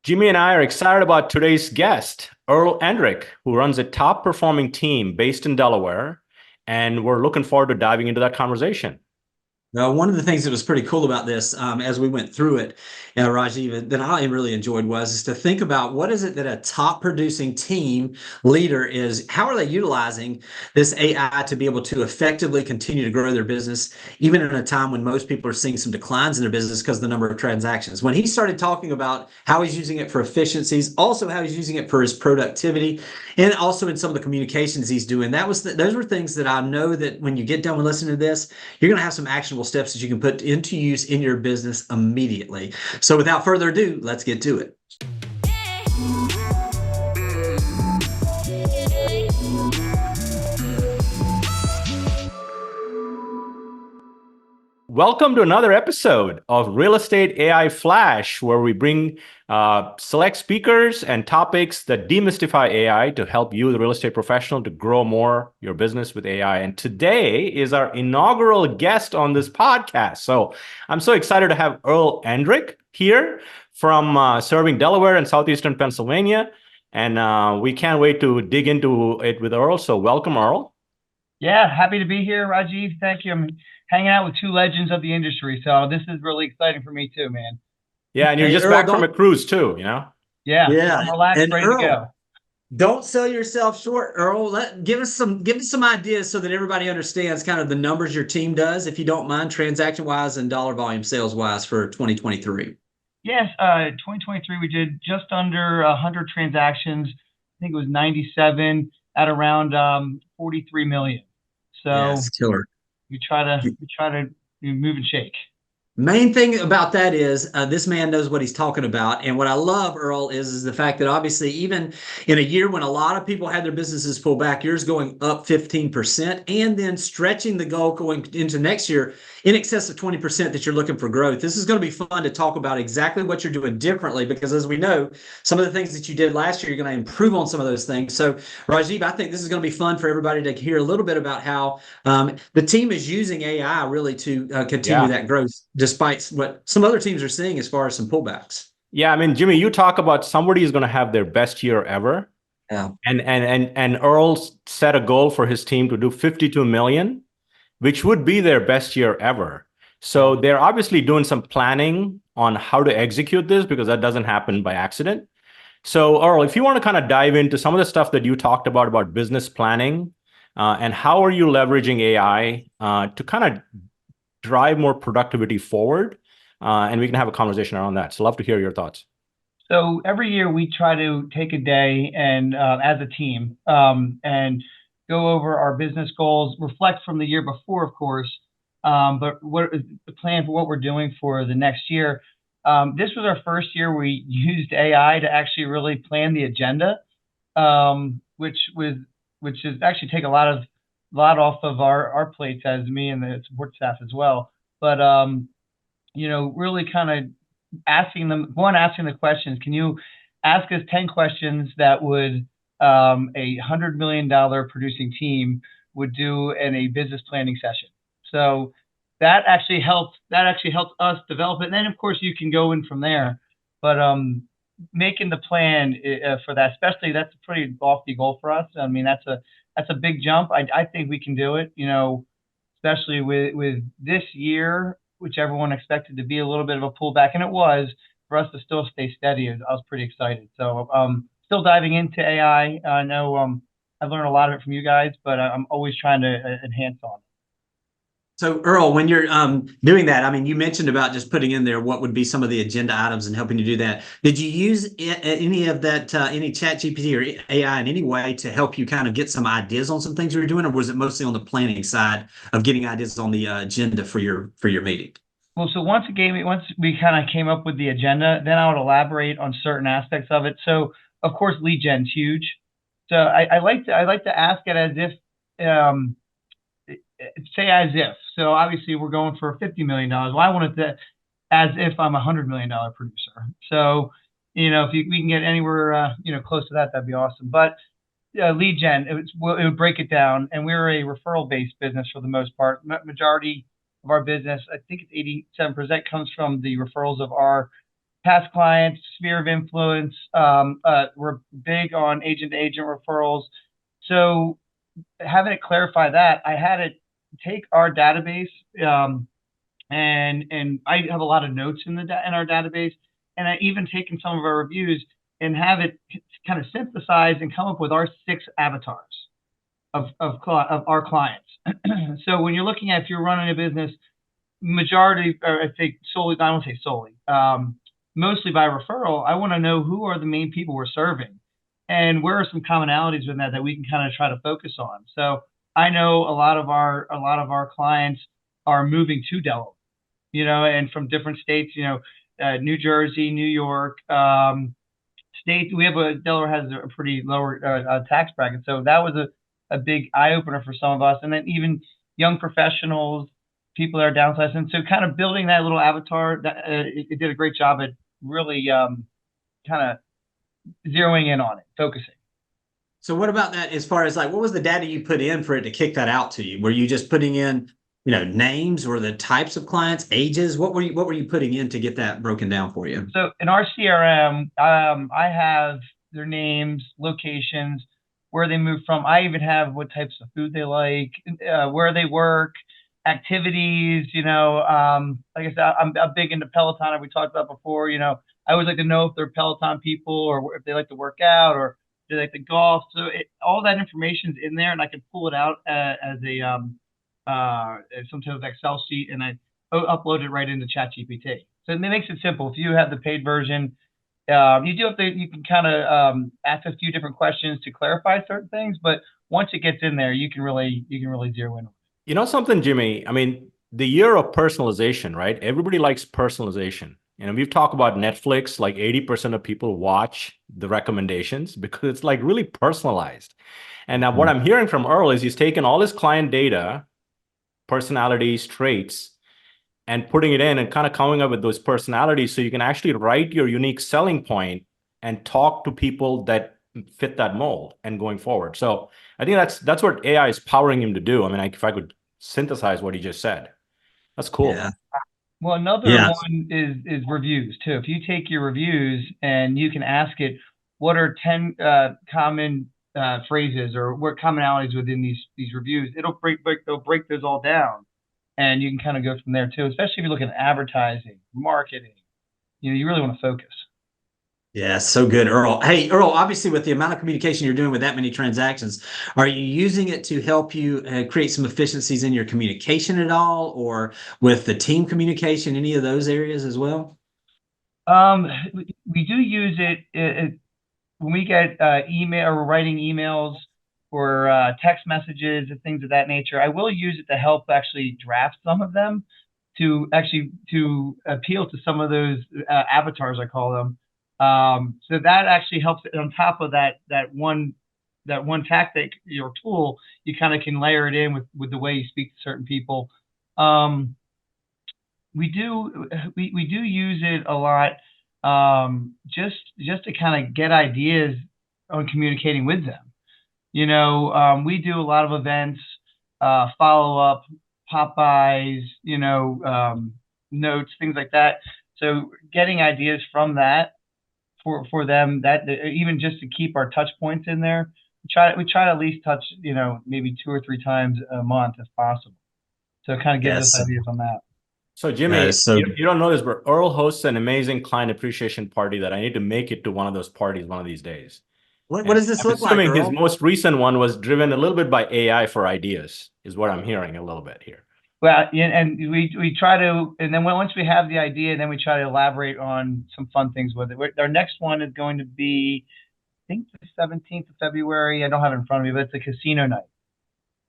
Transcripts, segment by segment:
Jimmy and I are excited about today's guest, Earl Endrick, who runs a top performing team based in Delaware. And we're looking forward to diving into that conversation. One of the things that was pretty cool about this, as we went through it, Rajiv, that I really enjoyed was is to think about what is it that a top producing team leader is, how are they utilizing this AI to be able to effectively continue to grow their business, even in a time when most people are seeing some declines in their business because of the number of transactions. When he started talking about how he's using it for efficiencies, also how he's using it for his productivity, and also in some of the communications he's doing, those were things that I know that when you get done with listening to this, you're going to have some actionable steps that you can put into use in your business immediately. So without further ado, let's get to it. Welcome to another episode of Real Estate AI Flash, where we bring select speakers and topics that demystify AI to help you, the real estate professional, to grow more your business with AI. And today is our inaugural guest on this podcast. So I'm so excited to have Earl Endrick here from serving Delaware and southeastern Pennsylvania. And we can't wait to dig into it with Earl. So welcome, Earl. Yeah, happy to be here, Rajiv. Thank you. I'm hanging out with two legends of the industry, so this is really exciting for me too, man. Yeah, and you're Hey, just Earl, back from don't, a cruise too, you know? Yeah, yeah. I'm relaxed, And ready to Earl, go. don't sell yourself short, Earl. Give us some ideas so that everybody understands kind of the numbers your team does, if you don't mind, transaction wise and dollar volume sales wise for 2023. Yes, 2023 we did just under 100 transactions. I think it was 97 at around 43 million. So Yes, killer. we try to move and shake. Main thing about that is this man knows what he's talking about. And what I love, Earl, is the fact that obviously, even in a year when a lot of people had their businesses pull back, yours going up 15%, and then stretching the goal going into next year in excess of 20% that you're looking for growth. This is going to be fun to talk about exactly what you're doing differently because, as we know, some of the things that you did last year, you're going to improve on some of those things. So, Rajiv, I think this is going to be fun for everybody to hear a little bit about how the team is using AI really to continue Yeah. that growth, despite what some other teams are seeing as far as some pullbacks. Yeah, I mean, Jimmy, you talk about somebody is going to have their best year ever. Yeah. And Earl set a goal for his team to do 52 million, which would be their best year ever. So they're obviously doing some planning on how to execute this because that doesn't happen by accident. So, Earl, if you want to kind of dive into some of the stuff that you talked about business planning, and how are you leveraging AI to kind of drive more productivity forward, and we can have a conversation around that. So, love to hear your thoughts. So every year we try to take a day and as a team and go over our business goals, reflect from the year before, of course, but what is the plan for what we're doing for the next year. This was our first year we used AI to actually really plan the agenda, which is actually take a lot off of our plates as me and the support staff as well. But really kind of asking the questions. Can you ask us 10 questions that would $100 million producing team would do in a business planning session? So that actually helped us develop it. And then of course you can go in from there. But making the plan for that, especially that's a pretty lofty goal for us. I mean, that's a big jump. I think we can do it, especially with this year, which everyone expected to be a little bit of a pullback, and it was. For us to still stay steady, I was pretty excited. So still diving into AI. I know I've learned a lot of it from you guys, but I'm always trying to enhance on it. So, Earl, when you're doing that, I mean, you mentioned about just putting in there what would be some of the agenda items and helping you do that. Did you use any of that, any chat GPT or AI in any way to help you kind of get some ideas on some things you were doing, or was it mostly on the planning side of getting ideas on the agenda for your meeting? Well, so once we kind of came up with the agenda, then I would elaborate on certain aspects of it. So, of course, lead gen's huge. So I like to ask it as if say as if. So obviously we're going for $50 million. Well, I want it to as if I'm $100 million producer. So if we can get anywhere close to that, that'd be awesome. But lead gen, it would break it down, and we're a referral based business for the most part. Majority of our business, I think it's 87%, comes from the referrals of our past clients, sphere of influence. We're big on agent-to-agent referrals. So having it clarify that, I had it take our database, and I have a lot of notes in our database, and I even taken some of our reviews and have it kind of synthesize and come up with our 6 avatars of our clients. So when you're looking at, if you're running a business, majority, or I think solely, I won't say solely, mostly by referral, I want to know who are the main people we're serving, and where are some commonalities with that we can kind of try to focus on. So I know a lot of our clients are moving to Delaware, and from different states, New Jersey, New York, state. Delaware has a pretty lower tax bracket, so that was a big eye opener for some of us, and then even young professionals, people that are downsizing. So kind of building that little avatar, that it did a great job at really kind of zeroing in on it, focusing. So what about that as far as like, what was the data you put in for it to kick that out to you? Were you just putting in, names or the types of clients, ages? What were you putting in to get that broken down for you? So in our CRM, I have their names, locations, where they moved from. I even have what types of food they like, where they work, activities. Like I said, I'm big into Peloton, like we talked about before. I always like to know if they're Peloton people, or if they like to work out, or they like to golf. So all that information's in there, and I can pull it out as some type of Excel sheet, and I upload it right into ChatGPT. So it makes it simple. If you have the paid version, you can kind of ask a few different questions to clarify certain things, but once it gets in there, you can really zero in. You know something, Jimmy? I mean, the year of personalization, right? Everybody likes personalization. We've talked about Netflix, like 80% of people watch the recommendations because it's like really personalized. And now what I'm hearing from Earl is he's taken all his client data, personalities, traits, and putting it in and kind of coming up with those personalities so you can actually write your unique selling point and talk to people that fit that mold and going forward. So I think that's what AI is powering him to do. I mean, if I could synthesize what he just said, that's cool. Yeah. Well, another one is reviews too. If you take your reviews and you can ask it, what are 10 common phrases or what commonalities within these reviews, it'll break those all down, and you can kind of go from there too. Especially if you look at advertising, marketing, you really want to focus. Yeah, so good, Earl. Hey, Earl, obviously with the amount of communication you're doing with that many transactions, are you using it to help you create some efficiencies in your communication at all, or with the team communication, any of those areas as well? We do use it when we get email or writing emails or text messages and things of that nature. I will use it to help actually draft some of them to appeal to some of those avatars, I call them. So that actually helps. On top of that one tactic, your tool, you kind of can layer it in with the way you speak to certain people. We do use it a lot, just to kind of get ideas on communicating with them. We do a lot of events, follow up, pop-bys, notes, things like that. So getting ideas from that for them, that even just to keep our touch points in there, we try to at least touch, maybe 2 or 3 times a month if possible. So it kind of gives us ideas on that. So Jimmy, you don't know this, but Earl hosts an amazing client appreciation party that I need to make it to one of those parties one of these days. What does this look like, Earl? His most recent one was driven a little bit by AI for ideas, is what I'm hearing a little bit here. Well, and we try to, and then once we have the idea, then we try to elaborate on some fun things with it. Our next one is going to be, I think, the 17th of February. I don't have it in front of me, but it's a casino night.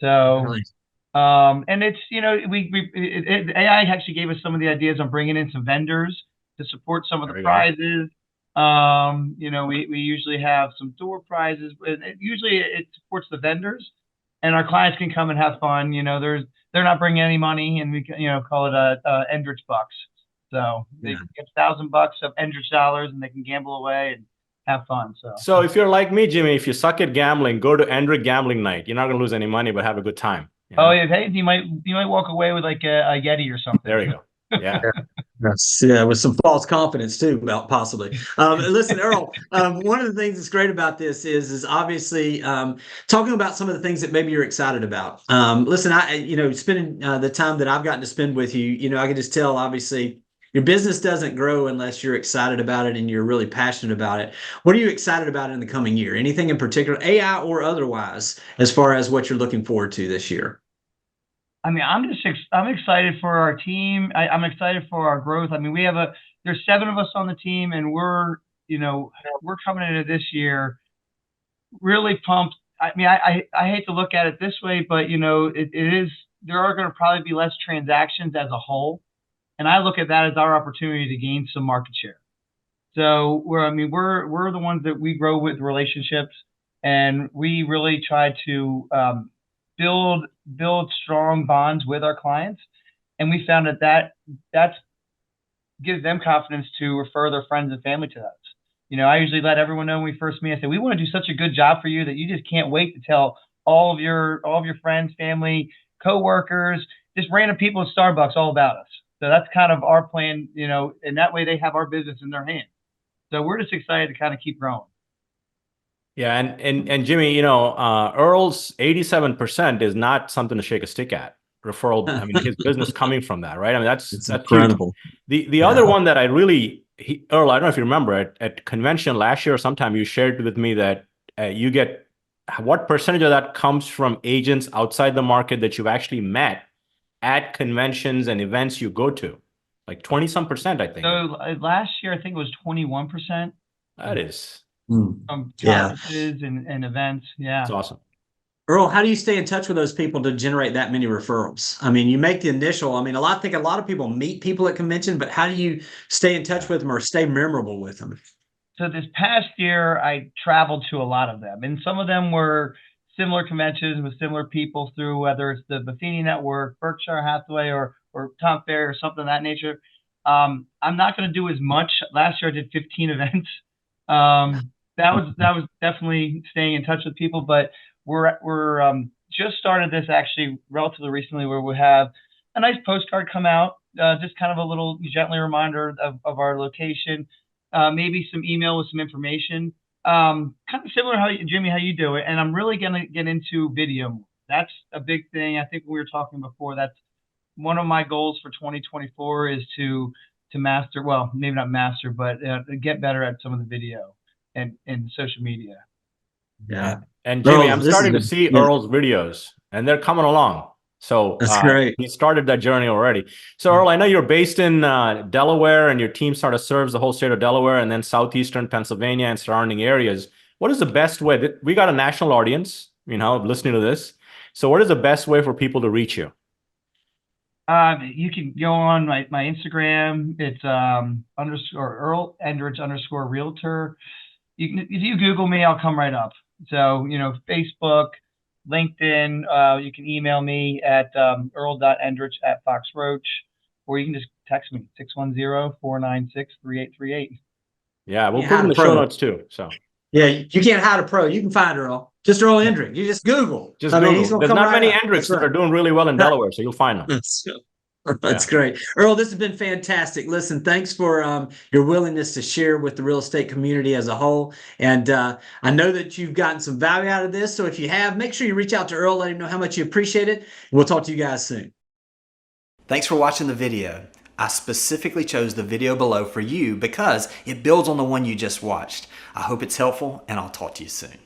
So, really? And it's, AI actually gave us some of the ideas on bringing in some vendors to support some of the prizes. We usually have some door prizes, but usually it supports the vendors, and our clients can come and have fun. They're not bringing any money, and we can, call it a Endrick bucks. So they get $1,000 of Endrick dollars, and they can gamble away and have fun. So if you're like me, Jimmy, if you suck at gambling, go to Endrick gambling night. You're not gonna lose any money, but have a good time. Oh yeah, hey, you might walk away with like a Yeti or something. There you go. Yeah. Yes, yeah, with some false confidence too, about possibly. Listen, Earl, one of the things that's great about this is obviously talking about some of the things that maybe you're excited about. Listen, spending the time that I've gotten to spend with you, I can just tell, obviously, your business doesn't grow unless you're excited about it and you're really passionate about it. What are you excited about in the coming year? Anything in particular, AI or otherwise, as far as what you're looking forward to this year? I mean, I'm excited for our team. I'm excited for our growth. I mean, there's 7 of us on the team, and we're coming into this year really pumped. I mean, I hate to look at it this way, but it is, there are going to probably be less transactions as a whole, and I look at that as our opportunity to gain some market share. So we're the ones that we grow with relationships, and we really try to build strong bonds with our clients, and we found that gives them confidence to refer their friends and family to us. I usually let everyone know when we first meet. I say we want to do such a good job for you that you just can't wait to tell all of your friends, family, coworkers, just random people at Starbucks all about us. So that's kind of our plan, and that way they have our business in their hands. So we're just excited to kind of keep growing. Yeah, and Jimmy, Earl's 87% is not something to shake a stick at. Referral, I mean, his business coming from that, right? I mean, that's It's that's huge. incredible. The other one that I really, Earl, I don't know if you remember at convention last year or sometime you shared with me that you get what percentage of that comes from agents outside the market that you've actually met at conventions and events you go to, like 20 some percent, I think. So last year, I think it was 21% That is, from Yeah. conferences and events. Yeah. it's awesome. Earl, how do you stay in touch with those people to generate that many referrals? I mean, you make the initial. I mean, I think a lot of people meet people at convention, but how do you stay in touch with them or stay memorable with them? So this past year, I traveled to a lot of them, and some of them were similar conventions with similar people through whether it's the Buffini Network, Berkshire Hathaway, or Tom Ferry or something of that nature. I'm not going to do as much. Last year, I did 15 events. That was definitely staying in touch with people, but we're just started this actually relatively recently, where we have a nice postcard come out, just kind of a little gently reminder of our location, maybe some email with some information, kind of similar Jimmy, how you do it. And I'm really going to get into video. That's a big thing. I think we were talking before. That's one of my goals for 2024 is to master, well, maybe not master, but get better at some of the video and social media. Yeah. And Jimmy, Earl, I'm this has starting to been, see yeah, Earl's videos, and they're coming along. So that's great. he started that journey already. So Earl, I know you're based in Delaware, and your team sort of serves the whole state of Delaware and then southeastern Pennsylvania and surrounding areas. What is the best way? We got a national audience, listening to this. So what is the best way for people to reach you? You can go on my Instagram. It's underscore Earl Endrick underscore realtor. If you Google me, I'll come right up. So, Facebook, LinkedIn, you can email me at earl.endrich@foxroach, or you can just text me, 610-496-3838. Yeah, we'll You put it hide in a the show pro. notes too. So Yeah, you can't hide a pro. You can find Earl. Just Earl Endrick. You just Google. just I mean, he's Google. gonna There's come not right many up. Andricks That's that right. are doing really well in Delaware, so you'll find them. That's Yeah. great. Earl, this has been fantastic. Listen, thanks for your willingness to share with the real estate community as a whole. And I know that you've gotten some value out of this. So if you have, make sure you reach out to Earl, let him know how much you appreciate it. We'll talk to you guys soon. Thanks for watching the video. I specifically chose the video below for you because it builds on the one you just watched. I hope it's helpful, and I'll talk to you soon.